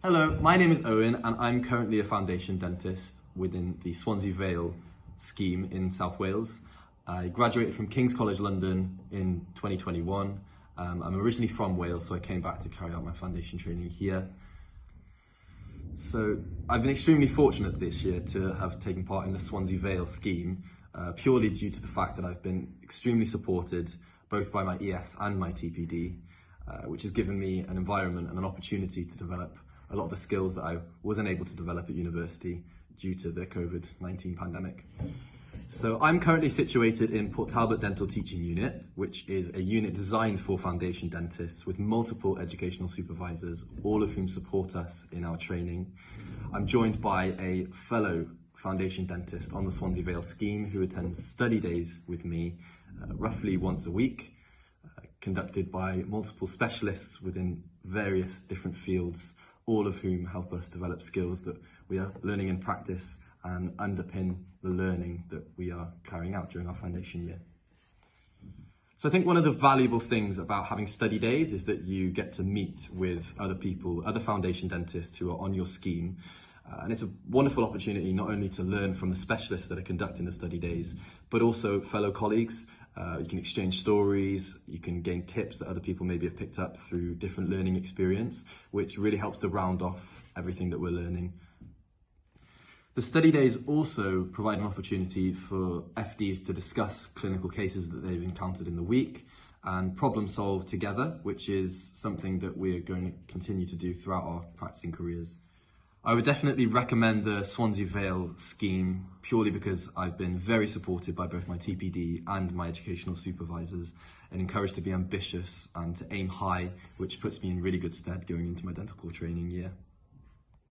Hello, my name is Owen and I'm currently a foundation dentist within the Swansea Vale scheme in South Wales. I graduated from King's College London in 2021. I'm originally from Wales, so I came back to carry out my foundation training here. So I've been extremely fortunate this year to have taken part in the Swansea Vale scheme, purely due to the fact that I've been extremely supported both by my ES and my TPD, which has given me an environment and an opportunity to develop a lot of the skills that I wasn't able to develop at university due to the COVID-19 pandemic. So I'm currently situated in Port Talbot Dental Teaching Unit, which is a unit designed for foundation dentists with multiple educational supervisors, all of whom support us in our training. I'm joined by a fellow foundation dentist on the Swansea Vale scheme who attends study days with me roughly once a week, conducted by multiple specialists within various different fields, all of whom help us develop skills that we are learning in practice and underpin the learning that we are carrying out during our foundation year. So I think one of the valuable things about having study days is that you get to meet with other people, other foundation dentists who are on your scheme. And it's a wonderful opportunity not only to learn from the specialists that are conducting the study days, but also fellow colleagues. You can exchange stories, you can gain tips that other people maybe have picked up through different learning experience, which really helps to round off everything that we're learning. The study days also provide an opportunity for FDs to discuss clinical cases that they've encountered in the week and problem solve together, which is something that we are going to continue to do throughout our practicing careers. I would definitely recommend the Swansea Vale scheme purely because I've been very supported by both my TPD and my educational supervisors and encouraged to be ambitious and to aim high, which puts me in really good stead going into my dental core training year.